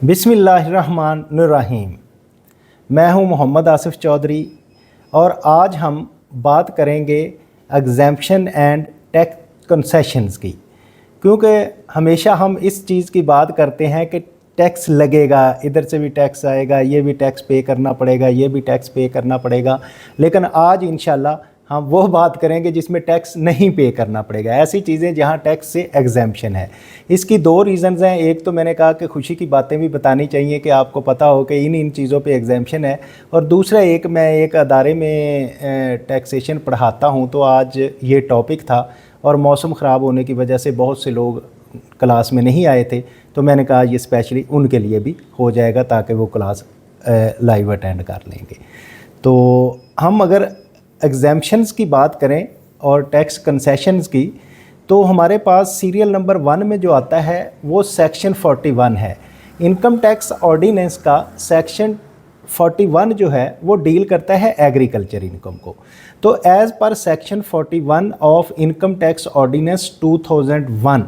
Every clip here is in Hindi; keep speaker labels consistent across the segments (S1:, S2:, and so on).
S1: बिस्मिल्लाहिर्रहमानिर्रहीम। मैं हूं मोहम्मद आसिफ चौधरी और आज हम बात करेंगे एग्ज़ैम्पशन एंड टैक्स कंसेशंस की। क्योंकि हमेशा हम इस चीज़ की बात करते हैं कि टैक्स लगेगा, इधर से भी टैक्स आएगा, ये भी टैक्स पे करना पड़ेगा, ये भी टैक्स पे करना पड़ेगा। लेकिन आज इंशाल्लाह हम वो बात करेंगे जिसमें टैक्स नहीं पे करना पड़ेगा, ऐसी चीज़ें जहाँ टैक्स से एग्ज़ैम्पशन है। इसकी दो रीज़न्स हैं। एक तो मैंने कहा कि खुशी की बातें भी बतानी चाहिए कि आपको पता हो कि इन चीज़ों पे एग्ज़ैम्पशन है, और दूसरा मैं एक अदारे में टैक्सेशन पढ़ाता हूँ, तो आज ये टॉपिक था और मौसम ख़राब होने की वजह से बहुत से लोग क्लास में नहीं आए थे, तो मैंने कहा ये स्पेशली उनके लिए भी हो जाएगा ताकि वो क्लास लाइव अटेंड कर लेंगे। तो हम अगर एग्ज़ैम्पशंस की बात करें और टैक्स कंसेशंस की, तो हमारे पास सीरियल नंबर 1 में जो आता है वो सेक्शन 41 है। इनकम टैक्स ऑर्डिनेंस का सेक्शन 41 जो है वो डील करता है एग्रीकल्चर इनकम को। तो as per section 41 of income tax ordinance 2001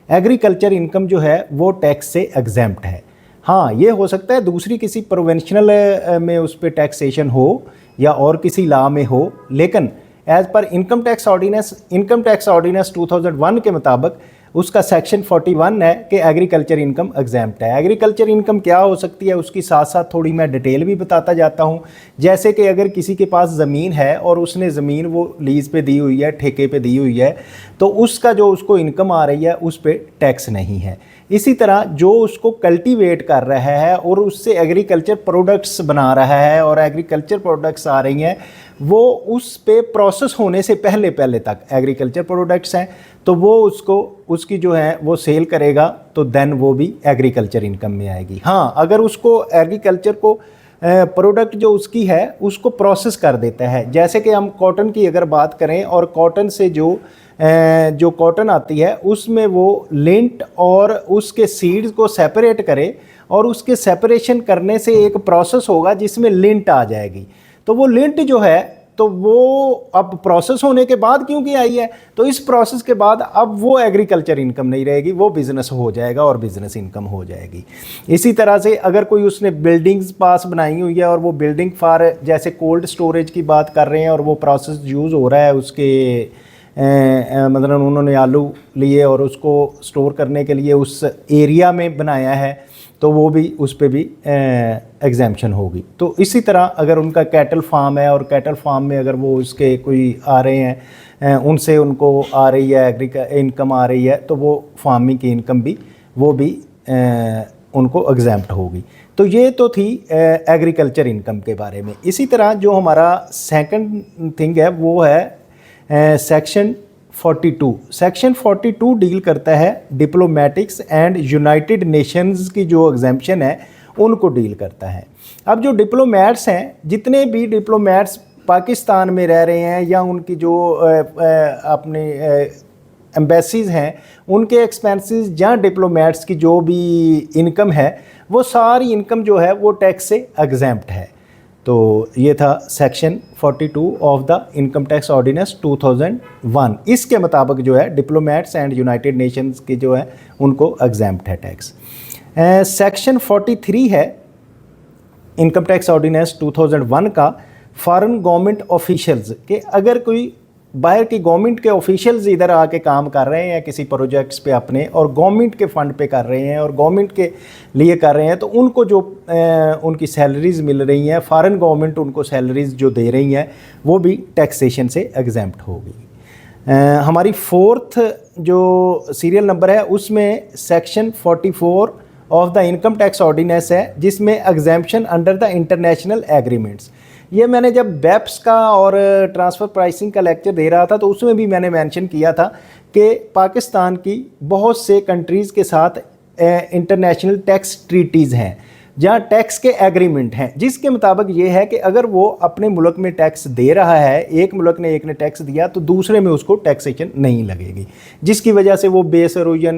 S1: agriculture income जो है वो टैक्स से एग्जैम्प्ट है। हाँ, ये हो सकता है दूसरी किसी प्रोविंशनल में उस पर टैक्सेशन हो या और किसी लॉ में हो, लेकिन as per income tax ordinance 2001 के मुताबिक उसका सेक्शन 41 है कि एग्रीकल्चर इनकम एग्जैम्प्ट है। एग्रीकल्चर इनकम क्या हो सकती है उसकी साथ साथ थोड़ी मैं डिटेल भी बताता जाता हूँ। जैसे कि अगर किसी के पास ज़मीन है और उसने ज़मीन वो लीज़ पे दी हुई है, ठेके पे दी हुई है, तो उसका जो उसको इनकम आ रही है उस पर टैक्स नहीं है। इसी तरह जो उसको कल्टीवेट कर रहा है और उससे एग्रीकल्चर प्रोडक्ट्स बना रहा है और एग्रीकल्चर प्रोडक्ट्स आ रही हैं, वो उस पे प्रोसेस होने से पहले तक एग्रीकल्चर प्रोडक्ट्स हैं, तो वो उसकी जो है वो सेल करेगा, तो देन वो भी एग्रीकल्चर इनकम में आएगी। हाँ, अगर उसको एग्रीकल्चर को प्रोडक्ट जो उसकी है उसको प्रोसेस कर देता है, जैसे कि हम कॉटन की अगर बात करें और कॉटन से जो कॉटन आती है उसमें वो लिंट और उसके सीड्स को सेपरेट करे, और उसके सेपरेशन करने से एक प्रोसेस होगा जिसमें लिंट आ जाएगी। तो वो लिंट जो है तो वो अब प्रोसेस होने के बाद क्योंकि आई है, तो इस प्रोसेस के बाद अब वो एग्रीकल्चर इनकम नहीं रहेगी, वो बिज़नेस हो जाएगा और बिज़नेस इनकम हो जाएगी। इसी तरह से अगर कोई उसने बिल्डिंग्स पास बनाई हुई है और वो बिल्डिंग फॉर जैसे कोल्ड स्टोरेज की बात कर रहे हैं और वो प्रोसेस यूज़ हो रहा है उसके मतलब उन्होंने आलू लिए और उसको स्टोर करने के लिए उस एरिया में बनाया है, तो वो भी उस पर भी एग्जैम्पशन होगी। तो इसी तरह अगर उनका कैटल फार्म है और कैटल फार्म में अगर वो उसके कोई आ रहे हैं उनसे उनको आ रही है इनकम आ रही है, तो वो फार्मिंग की इनकम भी वो भी उनको एग्जैम्प्ट होगी। तो ये तो थी एग्रीकल्चर इनकम के बारे में। इसी तरह जो हमारा सेकंड थिंग है वो है सेक्शन 42 डील करता है डिप्लोमेटिक्स एंड यूनाइटेड नेशंस की जो एग्जैम्पशन है उनको डील करता है। अब जो डिप्लोमेट्स हैं, जितने भी डिप्लोमेट्स पाकिस्तान में रह रहे हैं या उनकी जो अपने एम्बेसीज़ हैं, उनके एक्सपेंसेस या डिप्लोमेट्स की जो भी इनकम है वो सारी इनकम जो है वो टैक्स से एग्जैम्प्ट है। तो ये था section 42 of the income tax ordinance 2001। इसके मुताबिक जो है डिप्लोमेट्स एंड यूनाइटेड नेशंस के जो है उनको एग्जैम्प्ट है टैक्स। सेक्शन 43 है इनकम टैक्स ऑर्डिनेंस 2001 का, फॉरेन गवर्नमेंट ऑफिशियल्स के अगर कोई बाहर की गवर्नमेंट के ऑफिशियल्स इधर आके काम कर रहे हैं किसी प्रोजेक्ट्स पे अपने, और गवर्नमेंट के फ़ंड पे कर रहे हैं और गवर्नमेंट के लिए कर रहे हैं, तो उनको जो उनकी सैलरीज़ मिल रही हैं, फॉरेन गवर्नमेंट उनको सैलरीज़ जो दे रही हैं, वो भी टैक्सेशन से एग्जैम्प्ट होगी। हमारी फोर्थ जो सीरियल नंबर है उसमें section 44 of the income tax ordinance है, जिसमें exemption under the international agreements. ये मैंने जब बेप्स का और ट्रांसफ़र प्राइसिंग का लेक्चर दे रहा था तो उसमें भी मैंने मेंशन किया था कि पाकिस्तान की बहुत से कंट्रीज़ के साथ इंटरनेशनल टैक्स ट्रीटीज़ हैं जहाँ टैक्स के एग्रीमेंट हैं, जिसके मुताबिक ये है कि अगर वो अपने मुल्क में टैक्स दे रहा है, एक मुल्क ने एक ने टैक्स दिया, तो दूसरे में उसको टैक्सेशन नहीं लगेगी, जिसकी वजह से वो बेस एरोजन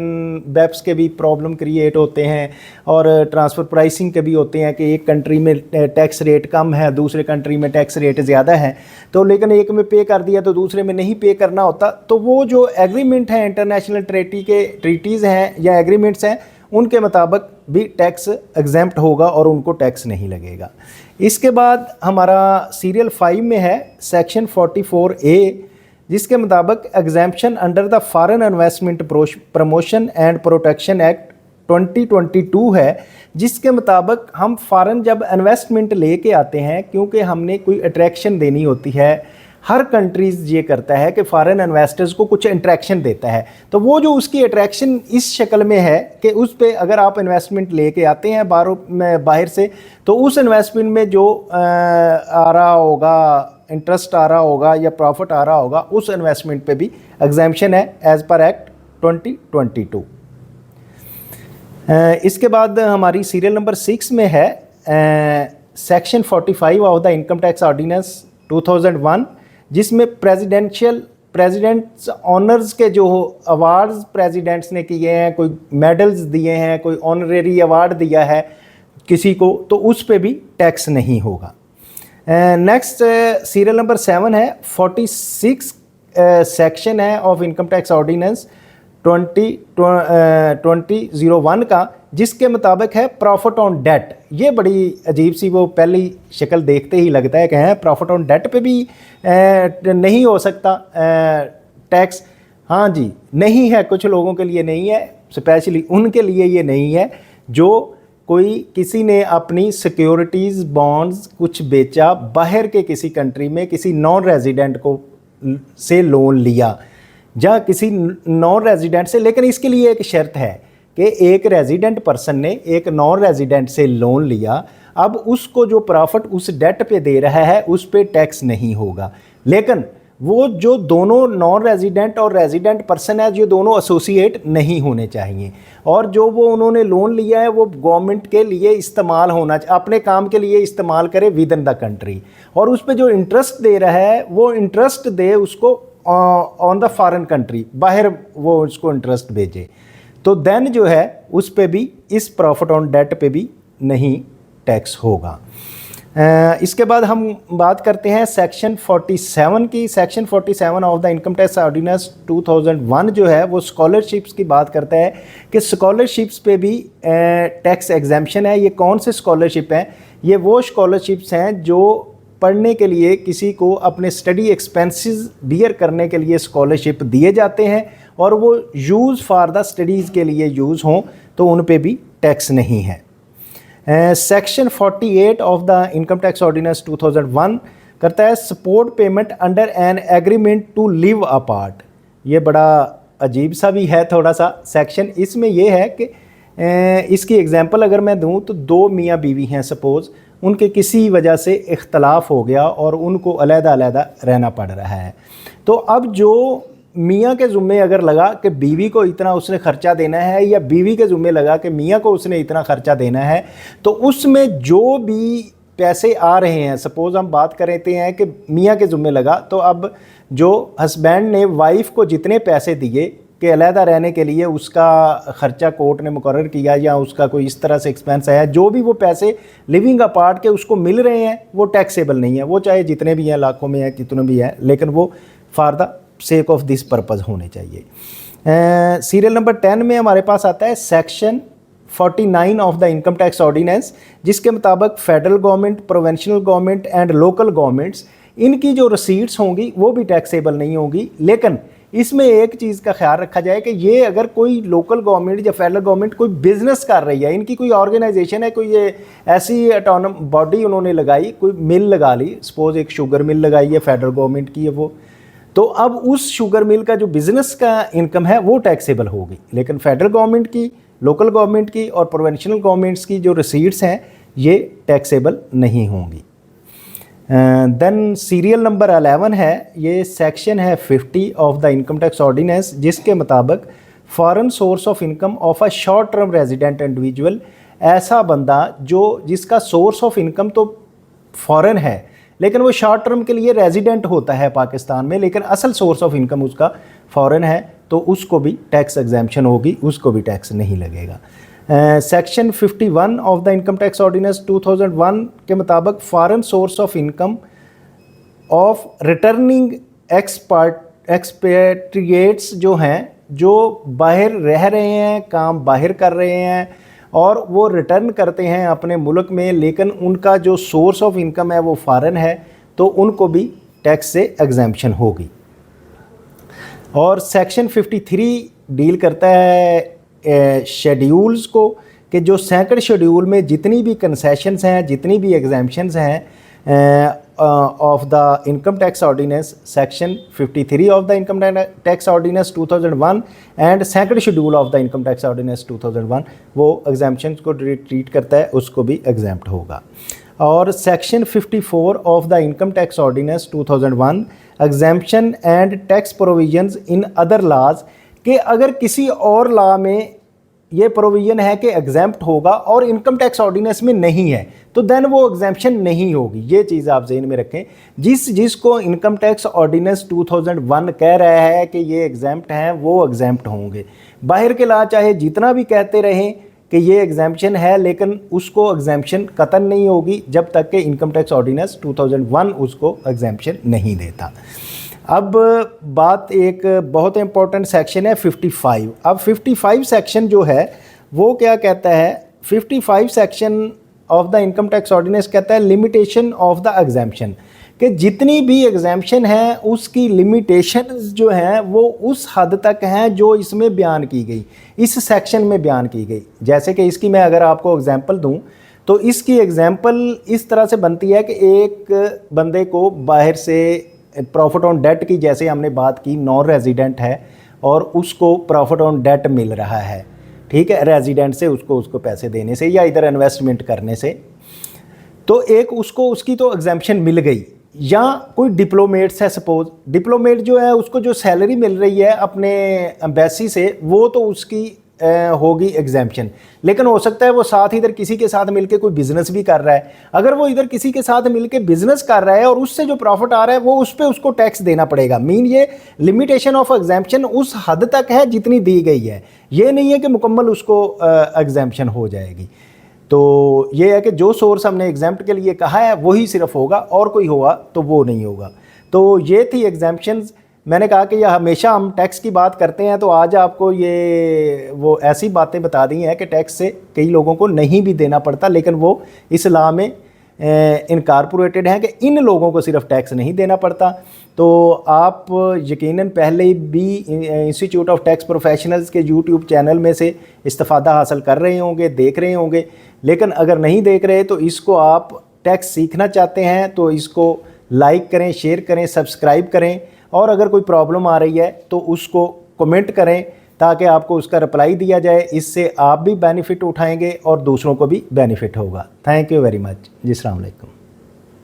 S1: बेप्स के भी प्रॉब्लम क्रिएट होते हैं और ट्रांसफ़र प्राइसिंग के भी होते हैं कि एक कंट्री में टैक्स रेट कम है, दूसरे कंट्री में टैक्स रेट ज़्यादा है, तो लेकिन एक में पे कर दिया तो दूसरे में नहीं पे करना होता। तो वो जो एग्रीमेंट हैं इंटरनेशनल ट्रीटीज़ हैं या एग्रीमेंट्स हैं उनके मुताबिक भी टैक्स एग्जेम्प्ट होगा और उनको टैक्स नहीं लगेगा। इसके बाद हमारा सीरियल 5 में है सेक्शन 44A, जिसके मुताबिक exemption under the foreign investment promotion and protection act 2022 है, जिसके मुताबिक हम फॉरेन जब इन्वेस्टमेंट लेके आते हैं, क्योंकि हमने कोई अट्रैक्शन देनी होती है, हर कंट्रीज़ ये करता है कि फॉरेन इन्वेस्टर्स को कुछ अट्रैक्शन देता है, तो वो जो उसकी अट्रैक्शन इस शक्ल में है कि उस पे अगर आप इन्वेस्टमेंट लेके आते हैं बाहर से, तो उस इन्वेस्टमेंट में जो आ रहा होगा, इंटरेस्ट आ रहा होगा या प्रॉफिट आ रहा होगा, उस इन्वेस्टमेंट पे भी एग्जेम्पशन है एज़ पर एक्ट 2022। इसके बाद हमारी सीरियल नंबर 6 में है section 45 of the income tax ordinance 2001, जिसमें प्रेसिडेंट्स ऑनर्स के जो अवार्ड्स प्रेसिडेंट्स ने किए हैं, कोई मेडल्स दिए हैं, कोई ऑनरेरी अवार्ड दिया है किसी को, तो उस पे भी टैक्स नहीं होगा। नेक्स्ट सीरियल नंबर 7 है 46 सेक्शन है ऑफ इनकम टैक्स ऑर्डिनेंस 2001 का, जिसके मुताबिक है प्रॉफिट ऑन डेट। ये बड़ी अजीब सी वो पहली शक्ल देखते ही लगता है कि हैं प्रॉफिट ऑन डेट पे भी नहीं हो सकता टैक्स। हाँ जी, नहीं है, कुछ लोगों के लिए नहीं है, स्पेशली उनके लिए ये नहीं है जो कोई किसी ने अपनी सिक्योरिटीज़ बॉन्ड्स कुछ बेचा बाहर के किसी कंट्री में, किसी नॉन रेजिडेंट को से लोन लिया या किसी नॉन रेजिडेंट से, लेकिन इसके लिए एक शर्त है कि एक रेजिडेंट पर्सन ने एक नॉन रेजिडेंट से लोन लिया, अब उसको जो प्रॉफिट उस डेट पे दे रहा है उस पे टैक्स नहीं होगा। लेकिन वो जो दोनों नॉन रेजिडेंट और रेजिडेंट पर्सन है, जो दोनों एसोसिएट नहीं होने चाहिए, और जो वो उन्होंने लोन लिया है वो गवर्नमेंट के लिए इस्तेमाल होना, अपने काम के लिए इस्तेमाल करे विद इन द कंट्री, और उस पर जो इंटरेस्ट दे रहा है वो इंटरेस्ट दे उसको ऑन द फॉरेन कंट्री, बाहर वो उसको इंटरेस्ट भेजे, तो देन जो है उस पे भी, इस प्रॉफिट ऑन डेट पे भी नहीं टैक्स होगा। इसके बाद हम बात करते हैं सेक्शन 47 की। Section 47 of the income tax ordinance 2001 जो है वो स्कॉलरशिप्स की बात करता है कि स्कॉलरशिप्स पे भी टैक्स एग्जेम्पशन है। ये कौन से स्कॉलरशिप हैं? ये वो स्कॉलरशिप्स हैं जो पढ़ने के लिए किसी को अपने स्टडी एक्सपेंसेस बियर करने के लिए स्कॉलरशिप दिए जाते हैं और वो यूज़ फॉर द स्टडीज़ के लिए यूज़ हों, तो उन पे भी टैक्स नहीं है। Section 48 of the income tax ordinance 2001 करता है support payment under an agreement to live apart. ये बड़ा अजीब सा भी है थोड़ा सा सेक्शन। इसमें ये है कि इसकी एग्जांपल अगर मैं दूं तो दो मियाँ बीवी हैं, सपोज़ उनके किसी वजह से इख्तलाफ हो गया और उनको अलग-अलग रहना पड़ रहा है, तो अब जो मियाँ के ज़ुम्मे अगर लगा कि बीवी को इतना उसने ख़र्चा देना है, या बीवी के ज़ुम्मे लगा कि मियाँ को उसने इतना ख़र्चा देना है, तो उसमें जो भी पैसे आ रहे हैं, सपोज़ हम बात करते हैं कि मियाँ के ज़ुम्मे लगा, तो अब जो हस्बैंड ने वाइफ को जितने पैसे दिए कि अलहदा रहने के लिए उसका ख़र्चा कोर्ट ने मुकर्रर किया या उसका कोई इस तरह से एक्सपेंस आया, जो भी वो पैसे लिविंग अपार्ट के उसको मिल रहे हैं वो टैक्सेबल नहीं है। वो चाहे जितने भी हैं, लाखों में है, कितने भी हैं, लेकिन वो for the sake of this purpose होने चाहिए। सीरियल नंबर 10 में हमारे पास आता है section 49 of the income tax ordinance, जिसके मुताबिक federal government, provincial government and local governments, इनकी जो रसीट्स होंगी वो भी टैक्सेबल नहीं होंगी। लेकिन इसमें एक चीज़ का ख्याल रखा जाए कि ये अगर कोई लोकल गवर्नमेंट या फेडरल गवर्नमेंट कोई बिज़नेस कर रही है, इनकी कोई ऑर्गेनाइजेशन है, कोई ये ऐसी ऑटोनम बॉडी उन्होंने लगाई, कोई मिल लगा ली, सपोज़ एक शुगर मिल लगाई है फेडरल गवर्नमेंट की है वो, तो अब उस शुगर मिल का जो बिज़नेस का इनकम है वो टैक्सेबल होगी। लेकिन फेडरल गवर्नमेंट की, लोकल गवर्नमेंट की और प्रोविंशियल गवर्नमेंट्स की जो रिसीट्स हैं ये टैक्सेबल नहीं होंगी। देन सीरियल नंबर 11 है, ये सेक्शन है 50 of the income tax ordinance, जिसके मुताबिक foreign source of income of a short term resident individual, ऐसा बंदा जो जिसका सोर्स ऑफ इनकम तो फॉरेन है लेकिन वो शॉर्ट टर्म के लिए रेजिडेंट होता है पाकिस्तान में, लेकिन असल सोर्स ऑफ इनकम उसका फॉरेन है, तो उसको भी टैक्स एग्जेम्पशन होगी, उसको भी टैक्स नहीं लगेगा। Section 51 of the income tax ordinance 2001 के मुताबिक foreign source of income of returning expatriates जो हैं, जो बाहर रह रहे हैं, काम बाहर कर रहे हैं और वो रिटर्न करते हैं अपने मुल्क में, लेकिन उनका जो सोर्स ऑफ इनकम है वो फॉरेन है, तो उनको भी टैक्स से एग्जेम्पशन होगी। और सेक्शन 53 डील करता है शेड्यूल्स को, कि जो सेकंड शेड्यूल में जितनी भी कंसेशंस हैं, जितनी भी एग्जेम्पशंस हैं of the income tax ordinance, section 53 of the income tax ordinance 2001 and second schedule of the income tax ordinance 2001, वो एग्जेम्पशंस को ट्रीट करता है, उसको भी एग्जेम्प्ट होगा। और section 54 of the income tax ordinance 2001 exemption and tax provisions in other laws, कि अगर किसी और लॉ में ये प्रोविज़न है कि एग्जेम्प्ट होगा और इनकम टैक्स ऑर्डिनेंस में नहीं है, तो देन वो एग्जेम्पशन नहीं होगी। ये चीज़ आप जहन में रखें। जिसको इनकम टैक्स ऑर्डिनेंस 2001 कह रहा है कि ये एग्जेम्प्ट हैं, वो एग्जेम्प्ट होंगे। बाहर के लॉ चाहे जितना भी कहते रहें कि ये एग्जेम्पशन है, लेकिन उसको एग्जेम्पशन कतन नहीं होगी जब तक कि इनकम टैक्स ऑर्डिनेंस 2001 उसको एग्जेम्पशन नहीं देता। अब बात एक बहुत इंपॉर्टेंट सेक्शन है 55। अब 55 सेक्शन जो है वो क्या कहता है? 55 section of the income tax ordinance कहता है लिमिटेशन ऑफ द एग्जेम्पशन, कि जितनी भी एग्जेम्पशन है उसकी लिमिटेशंस जो हैं वो उस हद तक हैं जो इसमें बयान की गई, इस सेक्शन में बयान की गई। जैसे कि इसकी मैं अगर आपको एग्जांपल दूं तो इसकी एग्जांपल इस तरह से बनती है कि एक बंदे को बाहर से प्रॉफिट ऑन डेट की, जैसे हमने बात की, नॉन रेजिडेंट है और उसको प्रॉफिट ऑन डेट मिल रहा है, ठीक है, रेजिडेंट से उसको पैसे देने से या इधर इन्वेस्टमेंट करने से, तो एक उसकी तो एग्जेम्पशन मिल गई। या कोई डिप्लोमेट्स है, सपोज डिप्लोमेट जो है उसको जो सैलरी मिल रही है अपने एम्बेसी से, वो तो उसकी होगी एग्जेम्पशन। लेकिन हो सकता है वो साथ इधर किसी के साथ मिलके कोई बिजनेस भी कर रहा है, अगर वो इधर किसी के साथ मिलके बिजनेस कर रहा है और उससे जो प्रॉफिट आ रहा है वो उस पर उसको टैक्स देना पड़ेगा। मीन ये लिमिटेशन ऑफ एग्जेम्पशन उस हद तक है जितनी दी गई है, ये नहीं है कि मुकम्मल उसको एग्जेम्पशन हो जाएगी। तो ये है कि जो सोर्स हमने एग्जाम्प्ट के लिए कहा है वही सिर्फ होगा, और कोई होगा तो वो नहीं होगा। तो ये थी एग्जाम्पशंस। मैंने कहा कि यह हमेशा हम टैक्स की बात करते हैं, तो आज आपको ये वो ऐसी बातें बता दी हैं कि टैक्स से कई लोगों को नहीं भी देना पड़ता, लेकिन वो इस लॉ में इनकॉर्पोरेटेड हैं कि इन लोगों को सिर्फ टैक्स नहीं देना पड़ता। तो आप यकीनन पहले भी इंस्टीट्यूट ऑफ टैक्स प्रोफेशनल्स के यूट्यूब चैनल में से इस्तिफ़ादा हासिल कर रहे होंगे, देख रहे होंगे, लेकिन अगर नहीं देख रहे तो इसको आप टैक्स सीखना चाहते हैं तो इसको लाइक करें, शेयर करें, सब्सक्राइब करें, और अगर कोई प्रॉब्लम आ रही है तो उसको कमेंट करें ताकि आपको उसका रिप्लाई दिया जाए। इससे आप भी बेनिफिट उठाएंगे और दूसरों को भी बेनिफिट होगा। थैंक यू वेरी मच जी। अस्सलाम वालेकुम।